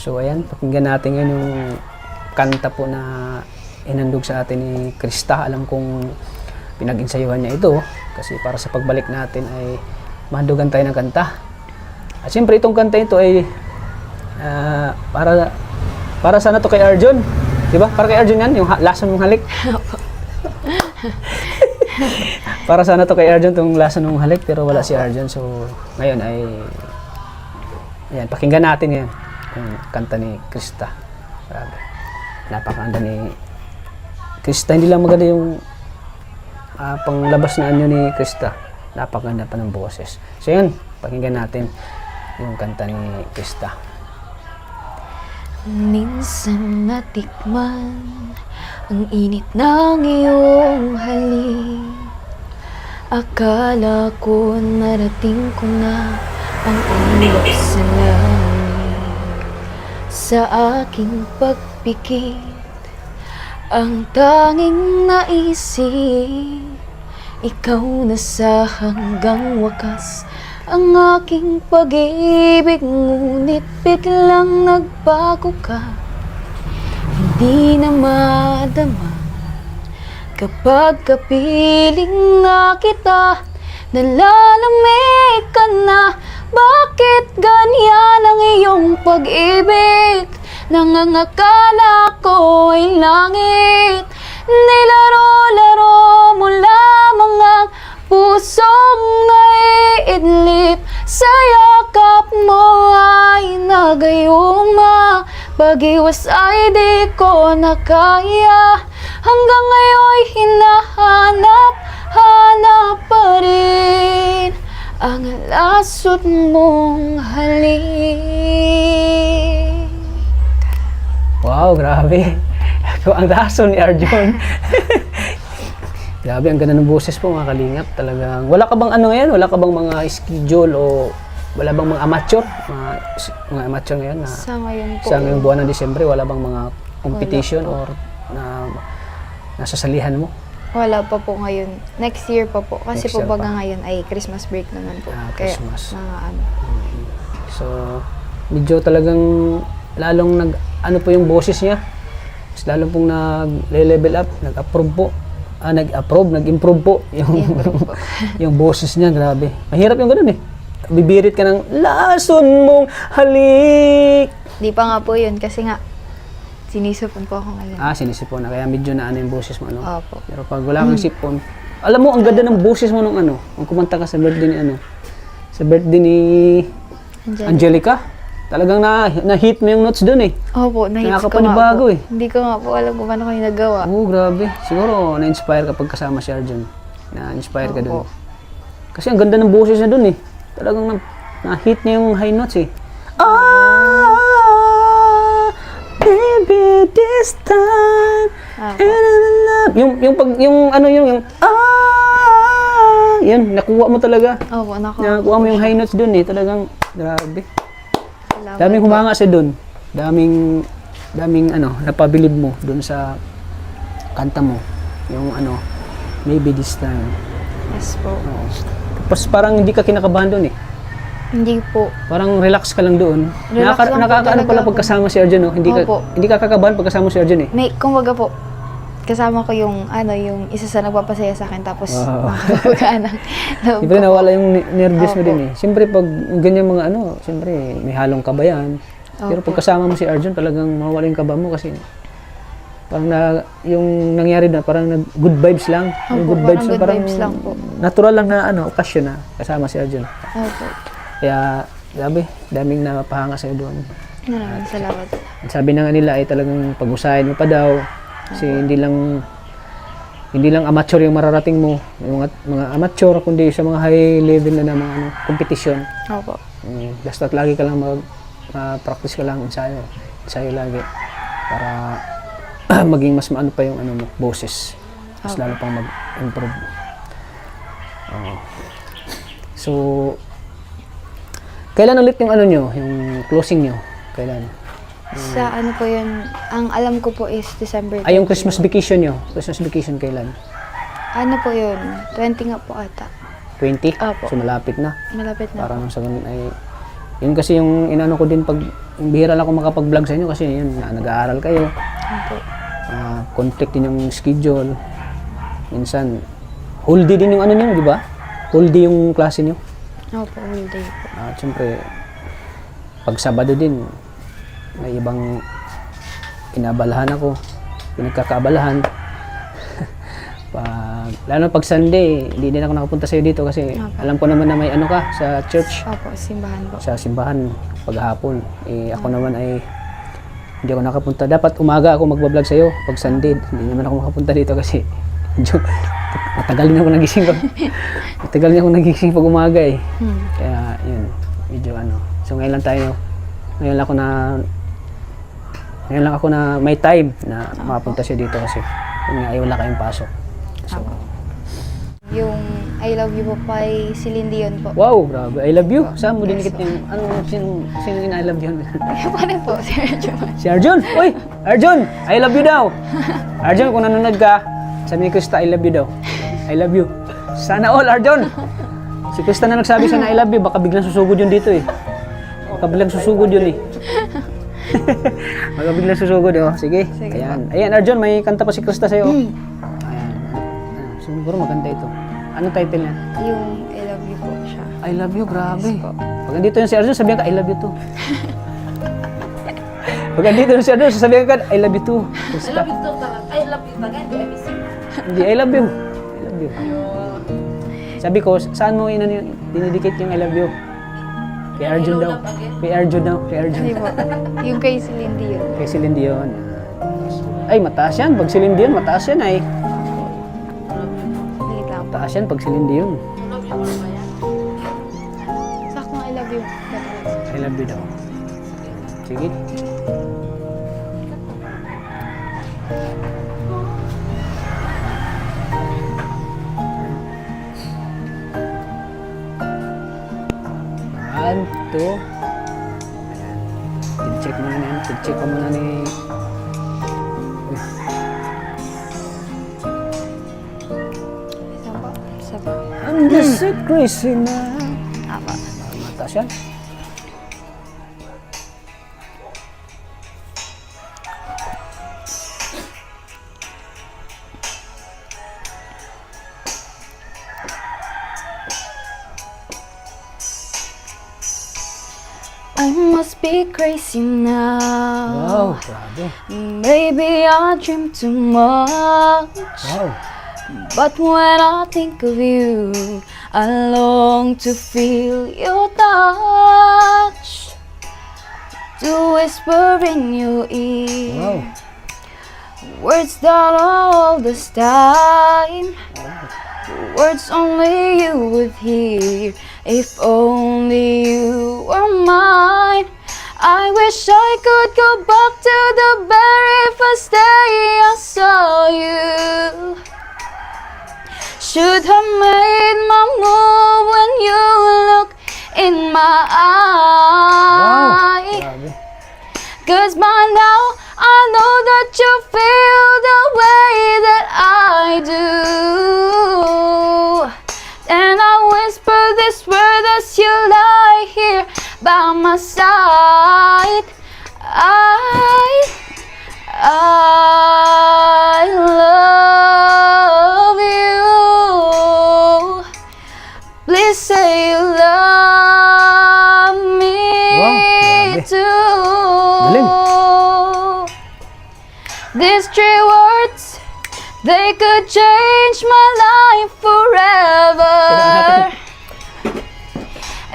So ayan, pakinggan natin ngayon yung kanta po na inandog sa atin ni Krista. Alam kong pinag-insayuhan niya ito kasi para sa pagbalik natin ay mahandugan tayo ng kanta. At siyempre itong kanta ito ay para sana to kay Arjun. Diba? Para kay Arjun yan, yung lason mong halik. Para sana to kay Arjun, itong lason mong halik, pero wala si Arjun. So ngayon ay ayan, pakinggan natin yan. Yung kanta ni Krista. Grabe. Napakaganda ni Krista. Hindi lang maganda yung panglabas na anyo ni Krista. Napakaganda pa ng boses. So yun, pakinggan natin yung kanta ni Krista. Minsan natikman ang init ng iyong halik. Akala ko narating ko na ang ulap sa langit. Sa aking pagpikit, ang tanging naisip, ikaw na sa hanggang wakas ang aking pag-ibig. Ngunit biglang nagbago ka, hindi na madama. Kapag kapiling nga kita, nalalamig ka na. Bakit ganyan ang iyong pag-ibig? Nangangakala ko ay langit. Nilaro-laro mo lamang ang pusong naiidlip. Sa yakap mo ay nagayuma. Pag-iwas ay di ko na kaya. Hanggang ngayon hinahanap pa rin ang lasot mong halik. Wow, grabe. Ang lason ni Arjun. Grabe, ang ganda ng boses po mga kalingap. Talagang, wala ka bang ano ngayon? Wala ka bang mga schedule o wala bang mga amateur? Mga amateur ngayon na Sa ngayon po. sa ngayong buwan ng Disyembre, wala bang mga competition or na nasasalihan mo? Wala pa po ngayon. Next year pa po. Kasi Next po year baga pa. ngayon ay Christmas break naman po. Christmas. Kaya mga ano. So, medyo talagang lalong ano po yung boses niya. Mas lalong pong nag-level up, nag-approve po. Nag-improve po yung, I-improve po. yung boses niya, grabe. Mahirap yung ganun eh. Bibirit ka ng lason mong halik. Di pa nga po yun kasi nga sinisipon po ako ngayon. Sinisipon na. Kaya medyo na ano yung boses mo, ano? Opo. Pero pag wala kang sipon, alam mo, ang ganda ng boses mo nung ano, kung kumanta ka sa birthday ni ano, sa birthday ni Angelica. Talagang na-hit mo yung notes dun eh. Opo, na-hits ko nga Nakakapanibago po. eh. Hindi ko nga po alam kung paano ko yung nagawa. Oo, grabe. Siguro, na-inspire ka pag kasama si Arjun. Na-inspire ka dun. Opo. Kasi ang ganda ng boses na dun eh. Talagang na-hit niya yung high notes eh. Baby, this time. Opo. Yan, nakuha mo talaga. Opo, Nakuha mo yung high notes dun eh. Talagang, grabe. Salamat Daming po. humanga sa dun. Daming napabilib mo dun sa kanta mo. Yung maybe this time. Yes po. Oo. Tapos parang hindi ka kinakabahan dun eh. Hindi po. Parang relax ka lang doon. Relax lang po Nakakaano talaga pala ako. pagkasama si Arjun, no? Hindi Opo. ka kakabahan pagkasama si Arjun eh. May, kumbaga po, kasama ko yung isa sa nagpapasaya sa akin tapos Wow. nakakapagana. Siyempre nawala yung nervous mo Opo. din eh. Siyempre pag ganyan mga siyempre may halong kaba yan. Pero Opo. pag kasama mo si Arjun, talagang mawala yung kaba mo kasi parang yung nangyari na parang good vibes lang. Yung Opo, parang good vibes lang po. Natural lang na okasyon na kasama si Arjun. Opo. Kaya grabe, daming napahanga sa'yo doon. Maraming salamat. Sabi na nga nila ay talagang pag-usahin mo pa daw kasi hindi lang amateur yung mararating mo, yung mga amateur kundi sa mga high level na mga competition. Opo. Basta't lagi ka lang practice ka lang ensayo lagi para maging mas maano pa yung mo, boses. Mas Okay. lalo pang mag-improve. So kailan ulit yung nyo, yung closing nyo? Kailan? Sa ano po yun, ang alam ko po is December 20. Ay, yung Christmas vacation nyo. Christmas vacation kailan? Ano po yun, 20 nga po ata. 20? Opo. So malapit na. Malapit na Parang po. sa ganun ay Yun kasi yung inano ko din pag yung bihira lang ako makapag-vlog sa inyo kasi yun, nag-aaral kayo. Opo. Conflict din yung schedule. Minsan, whole day din yung ano niyo, di ba? Whole day yung klase niyo. Opo, whole day po. At syempre, pag Sabado din, may ibang inabalahan ako, pinagkakaabalahan. Lalo pag Sunday, hindi din ako nakapunta sa'yo dito kasi alam ko naman na may ano ka sa church, Opo, simbahan po. sa simbahan paghapon. Ako naman ay hindi ako nakapunta. Dapat umaga ako magbablog sa'yo pag Sunday. Hindi naman ako makapunta dito kasi medyo matagal din ako nagising matagal din ako nagising pag umaga eh. Kaya yun, medyo ano. So ngayon lang ako na may time na makapunta siya dito kasi yun nga, ay wala kayong pasok. So, Yung I love you po kay Celine Dion po. wow, grabe. I love you. Saan mo dinikit yung, sino yung I love you? Paano po, Sir Arjun? Si Arjun! Uy! Arjun! I love you daw! Arjun, kung nanonood ka, sabi ni Krista, I love you daw. I love you. Sana all, Arjun! Si Krista na nagsabi sana I love you, baka biglang susugod yun dito eh. Baka biglang susugod yun eh. Baka biglang susugod oh. Sige. Ayan. Ayan, Arjun, may kanta pa si Krista sa'yo. Ayan. Siguro maganda ito. Anong title niya? Yung I love you po siya. I love you, grabe. Yes po. Pag andito yun si Arjun, sabihan ka, I love you too. Pag andito yun si Arjun, sabihan ka, I love you too. I love you too. I love you talaga. Hindi, I miss you. Hindi, I love you. I love you. Sabi ko, saan mo dinidikit yung I love you? Kay Arjun daw. Kay Arjun daw. Kay Arjun. Hindi po. Yung kay Celine Dion. Kay Celine Dion. Ay, mataas yan. Pag Celine Dion, mataas yan ay. Liit lang po. Mataas yan pag Celine Dion. Saktong I love you. I love you daw. Sige. One, two. Ayan. Check mo na yan. Check ka muna ni... Uy. Isa po. Isa po. I'm just so crazy now. Apa. Mataas yan. I must be crazy now. Wow, grabe. Maybe I dream too much. Wow. But when I think of you, I long to feel your touch, to whisper in your ear Wow. words that all this time, words only you would hear. If only you were mine. I wish I could go back to the very first day I saw you. Should have made my move when you look in my Wow. eye. Grabe. 'Cause by now I know that you feel the way that I do. And I whisper this word as you lie here by my side. I love you. Please say you love me Wow, grabe. too. Galing. These three words, they could change my life forever.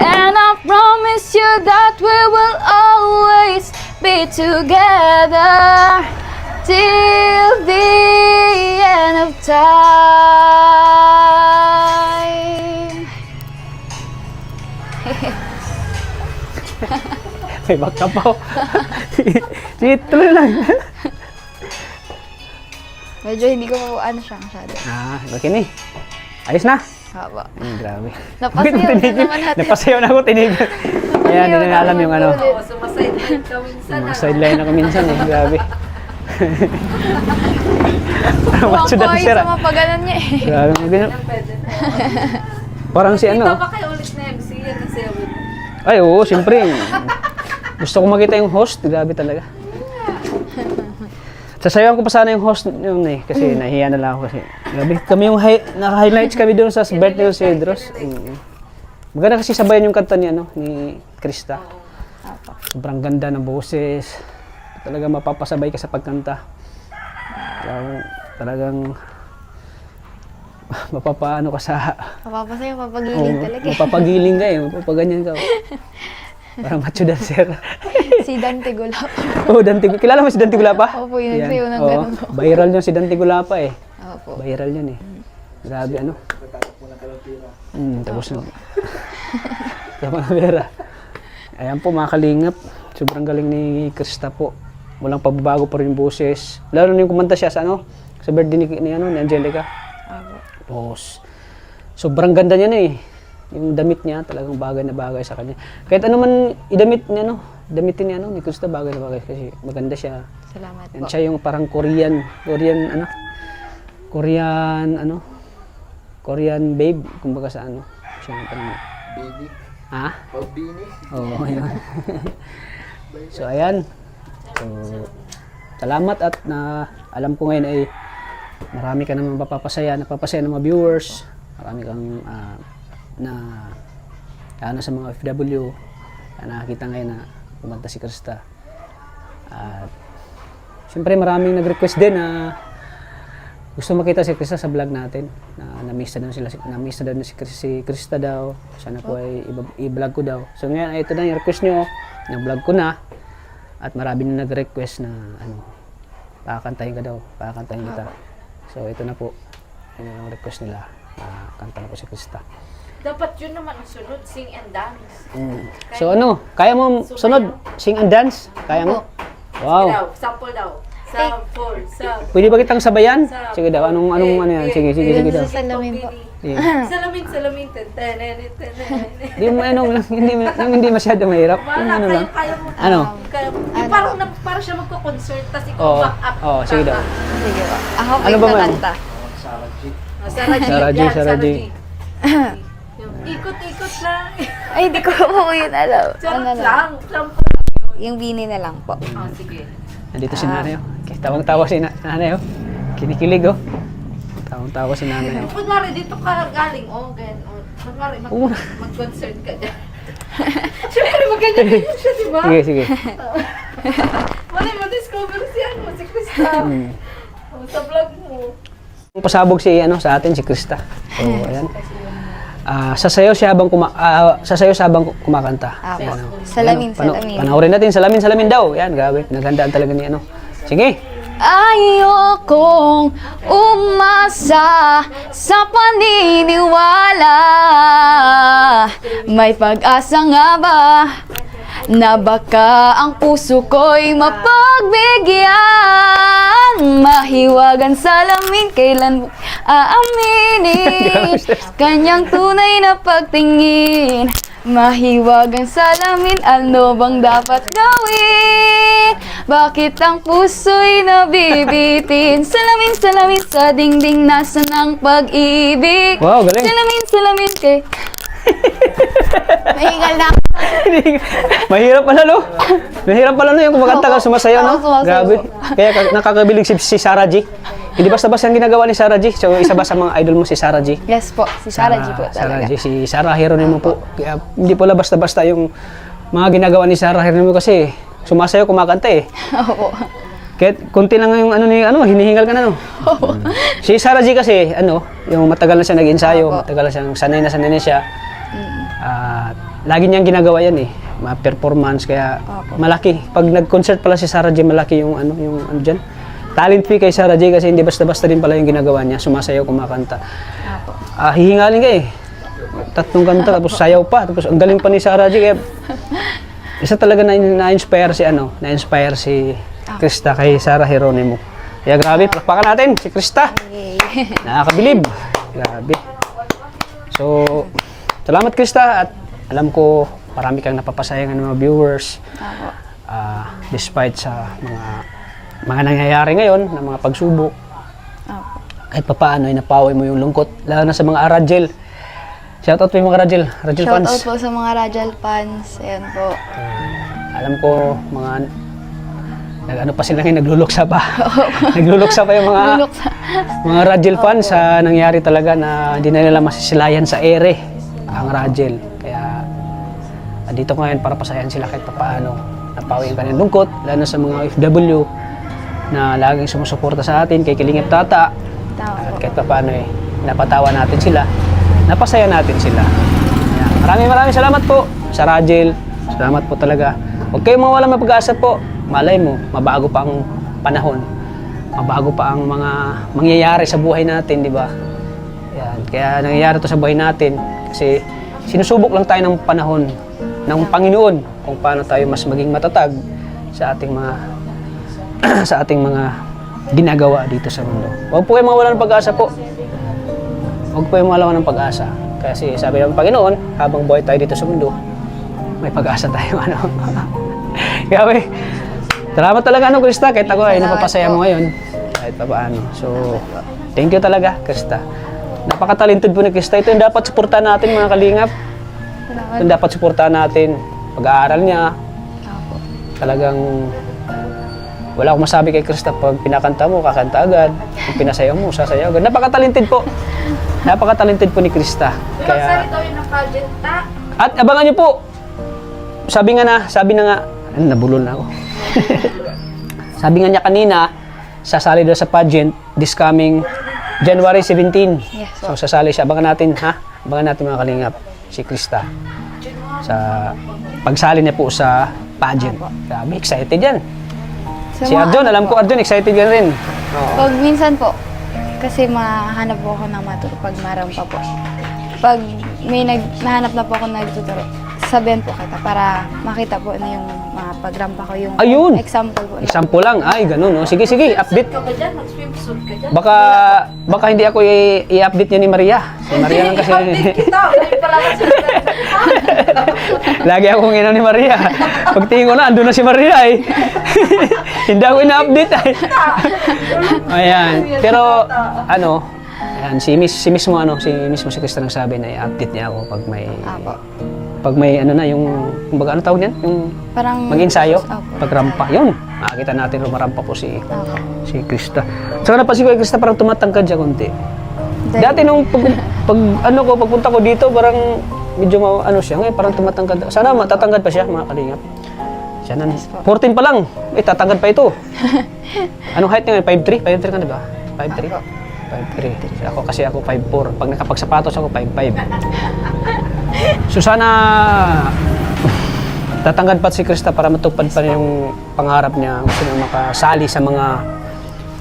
And I promise you that we will always be together till the end of time. May baka pa. Sige, tuloy lang. Medyo hindi ko ano siya masyado. Okay na eh. Ayos na. Haba. Grabe. Napasayaw na naman natin. Napasayaw na ako, tinigil. Ayan, hindi na alam yung ano. Oo, sumasideline ka minsan. Mga sideline ako minsan eh. Grabe. Macho Kuwang-kuwa dancer sa ah. mga paganan niya eh. Grabe. Pwede na. Parang si Dito ano. pa kayo ulit na MC yan kasi Ay, oo, siyempre. Gusto ko makita yung host. Grabe talaga. Sasayawan ko pa sana yung host yun eh. Kasi nahiya na lang ako kasi. Grabe, kami yung naka-highlights kami doon sa birthday ng si Edros. Maganda kasi sabayan yung kanta ni, ni Krista. Sobrang ganda ng boses. Talaga mapapasabay ka sa pagkanta. Talagang mapapaano ka sa... Mapapasaya, papagiling talaga. Mapapagiling ka eh. Mapapaganyan ka. Parang macho dancer. Si Dante Gulapa. Dante. Kilala mo si Dante Gulapa? Opo, yun Yan. sa'yo ng Oo, ganun. viral yun si Dante Gulapa eh. Opo. Viral yun eh. Grabe ano. Tapos na. Tama na Vera. Ayan po mga kalingap. Sobrang galing ni Krista po. Walang pagbabago pa rin yung boses. Lalo na yung kumanta siya sa sa birthday ni Angelica. Tapos, sobrang ganda niya na eh. Yung damit niya, talagang bagay na bagay sa kanya. Kahit ano man idamit niya, damitin niya, ni Krista, bagay na bagay kasi maganda siya. Salamat Yan po. siya yung parang Korean babe, kumbaga sa siya yung parang... Baby. Ha? Pagbini. Oo, ayun. So, ayan. So, salamat at alam ko ngayon ay marami ka naman napapasaya ng mga viewers. Marami kang sa mga FW na nakakita ngayon na kumanta si Krista. At siyempre maraming nag-request din na gusto makita si Krista sa vlog natin. Na-miss na daw si Krista daw. Sana po ay i-vlog ko daw. So ngayon ito na yung request nyo. Na-vlog ko na. At marami na nag-request na pakakantahin ka daw. Pakakantahin kita. So ito na po. Yun yung request nila. Kanta na po si Krista. Dapat yun naman ang sunod, sing and dance. So kaya mo sunod? Sing and dance? Kaya mo? Wow. Sample daw. Sample. Pwede ba kitang sabayan? Sige daw. Anong yan? Sige daw. Sa salamin po. Salamin. Hindi masyado mahirap. Yung lang. Kaya mo. Ano? Parang siya magko-concert, tapos ikaw Oo. back up. Oo, sige daw. Sige po. Ako po Ano yung ba, ma'am? kakanta. Sarah G. Ikot-ikot lang. Ay, di ko po yun alam. Charot lang. Sample. Yung bini na lang po. Sige. Nandito si nanay. Okay, tawang-tawa si nanay. Kinikilig. Tawang-tawa si nanay. Kunwari, dito ka galing. Ganyan. Kunwari, mag-concert ka dyan. Siyempre, magganyan din siya, di ba? Sige. Wala mo discover si Krista. Sa vlog mo. Pasabog sa atin si Krista. So, ayan. Sasayaw siya habang kumakanta. Apo. Ayan, Salamin. Panoorin natin, salamin daw. Yan, grabe. Pinaghandaan talaga ni Sige. Ayokong umasa sa paniniwala. May pag-asa nga ba na baka ang puso ko'y mapagbigyan? Mahiwagan salamin, kailan aaminin kanyang tunay na pagtingin. Mahiwagan salamin, ano bang dapat gawin? Bakit ang puso'y nabibitin? Salamin sa dingding, nasa ng pag-ibig. Wow, galing. Salamin kay... Mahingal na. Mahirap pala yung kumakanta ka, sumasayaw, no? Oo, sumasayaw. Grabe. Kaya nakakabilig si Sarah G. Hindi basta-basta yung ginagawa ni Sarah G. So, isa ba sa mga idol mo si Sarah G? Yes po, si Sarah G po Sarah talaga. G. Si Sarah Geronimo po. Kaya hindi pala basta-basta yung mga ginagawa ni Sarah Geronimo kasi sumasayaw, kumakanta eh. Opo. Kaya konti lang yung hinihingal ka na, no? Si Sarah G kasi, yung matagal na siya nag-ensayo, matagal na siyang sanay na siya. Lagi niyang ginagawa yan eh, mga performance, kaya malaki. Pag nag-concert pala si Sarah G, malaki yung dyan. Talent fee kay Sarah J kasi hindi basta-basta din pala yung ginagawa niya, sumasayaw, kumakanta. Hihingalin ka eh. 3 kanta, tapos sayaw pa, tapos ang galing pa ni Sarah J. Kaya isa talaga na-inspire si Krista kay Sarah Geronimo. Kaya grabe, palakpakan natin si Krista. Nakakabilib. Grabe. So, salamat Krista, at alam ko marami kang napapasayangan ng mga viewers. Despite sa mga nangyayari ngayon, na mga pagsubok. Kahit papaano ay napawi mo yung lungkot, lalo na sa mga Aragel. Shoutout po yung mga Rajel Shoutout fans. po sa mga Rajal fans. Ayan po. Alam ko, mga ano pa sila ngayon, nagluluksa pa. Nagluluksa pa yung mga Rajel fans sa nangyari talaga na hindi na nila masisilayan sa ere ang Rajel. Kaya andito ngayon para pasayan sila kahit paano. Napawi yung kanilang lungkot, lalo sa mga OFW na laging sumusuporta sa atin, kay Kalingap Tata. Tama At po. kahit paano napatawa natin sila, napasaya natin sila. Ayan. Maraming salamat po sa Rajel. Salamat po talaga. Huwag kayong mawalang mapag-asa po. Malay mo, mabago pa ang panahon. Mabago pa ang mga mangyayari sa buhay natin, di ba? Yan. Kaya nangyayari to sa buhay natin kasi sinusubok lang tayo ng panahon ng Panginoon kung paano tayo mas maging matatag sa ating mga sa ating mga ginagawa dito sa mundo. Huwag po kayong mawalan ng pag-asa po. Huwag po kayong mawalan ng pag-asa. Kasi sabi ng Panginoon, habang buhay tayo dito sa mundo, may pag-asa tayo. Kaya salamat talaga Krista, kahit ako ay napapasaya mo ngayon. Kahit pa paano. So, thank you talaga, Krista. Napaka-talented po ni Krista. Ito yung dapat suportahan natin, mga kalingap. Salamat. Ito yung dapat suportahan natin. Pag-aaral niya. Opo. Talagang wala akong masabi kay Krista. Pag pinakanta mo, kakanta agad. Pag pinasayaw mo, sasayaw agad. Napaka-talented po. Napaka-talented po ni Krista. Ilang Kaya, sari daw yun ang pageant, ta? at abangan niyo po. Sabi na nga, nabulol na ako. Sabi nga niya kanina, sasali daw sa pageant this coming January 17. Yes, So sasali siya. Abangan natin, ha? Abangan natin mga kalingap, si Krista. Sa pagsali niya po sa pageant. Grabe, excited yan. Sa Si mga- Arjon, alam ko Arjon, excited ka rin. Pag minsan po, kasi mahanap po ako ng maturo pag marampa po. Pag may nahanap na po ako nagtuturo, sabihan po kita para makita po na yung mga pagrampa ko, yung Ayun! example po. Example lang. Ay, ganun. No? Sige, update. Ka ba dyan? Mag-swimsuit ka dyan? Baka hindi ako i-update niya ni Maria. Si Maria lang kasi. Update kita. Ay, pala ka sila. Lagi akong ina ni Maria. Pagtingin ko na, andun na si Maria eh. Hindi ako ina-update eh. Ayan. Pero, ayan, si mismo si Krista nagsabi na i-update niya ako Apo. pag may yung, kumbaga ano tawag niyan? Yung Parang mag-ensayo, Apo. pagrampa. Yun, makikita natin rumarampa po si Apo. Krista. So napansin ko kay Krista parang tumatangkad siya konti. Dahil- Dati nung pagpunta ko dito, parang medyo siya, ngayon parang tumatangkad. Sana matatangkad pa siya, mga kalingap. Siya na, 14 pa lang, tatangkad pa ito. Anong height niya? 5'3"? 5'3" ka na ba? 5'3"? 5'3". Kasi ako 5'4". Pag nakapagsapatos ako, 5'5". So sana tatangkad pa si Krista para matupad pa yung pangarap niya. Gusto niya makasali sa mga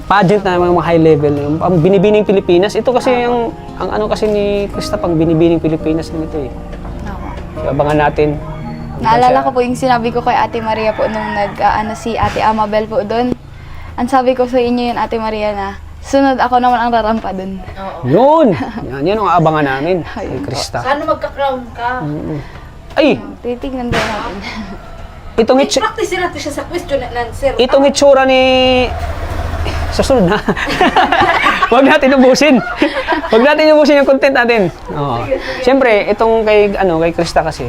pageant na mga high level. Ang Binibining Pilipinas. Ito kasi ang kasi ni Krista, pang Binibining Pilipinas din ito eh. Apo. So, abangan natin. Naalala ko po yung sinabi ko kay Ate Maria po nung si Ate Amabel po doon. Ang sabi ko sa inyo yun, Ate Maria, na sunod ako naman ang rarampa doon. Yun! Yan ang aabangan namin kay Krista. Sana magka-crown ka. Ay! Titignan din natin. Practice natin siya sa question and answer. Itong itsura ni... Sa sunod na. Huwag natin ubusin. Huwag natin ubusin yung content natin. Oo. Siyempre, itong kay Krista kasi,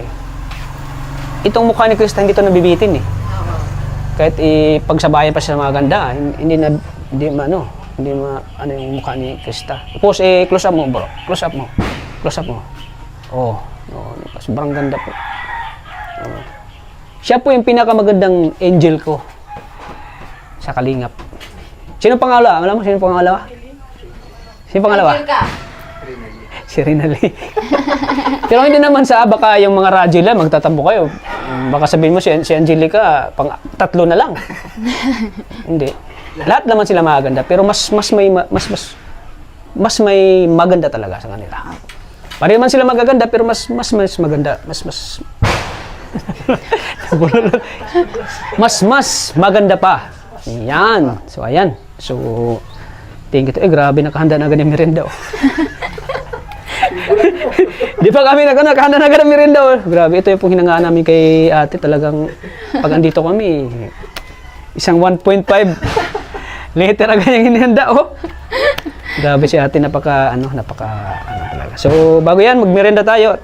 itong mukha ni Krista hindi ito nabibitin eh. Kahit pagsabayan pa siya ng mga ganda, hindi yung mukha ni Krista. Tapos close up mo bro. Close up mo. Oh, sobrang ganda po. Oh. Siya po yung pinakamagandang angel ko sa Kalingap. Sino pangalawa? Alam mo sino pangalawa? Sino pangalawa? Angel ka. Si Rinalyn. Pero hindi naman baka yung mga Rajel lang, magtatampo kayo. Baka sabihin mo si Angelica, tatlo na lang. Hindi. Lahat naman sila maganda, pero mas may maganda talaga sa kanila. Pare naman sila magaganda, pero mas maganda, mas maganda pa. Yan. So ayan. So thank you. Grabe, nakahanda na agad yung merienda. Di pa kami nakahanda na agad ng merienda. Grabe, ito yung pong hinangaan namin kay ate. Talagang pag andito kami, isang 1.5 liter agad yung hinanda. Grabe si ate, napaka ano talaga. So, bago yan, magmerenda tayo.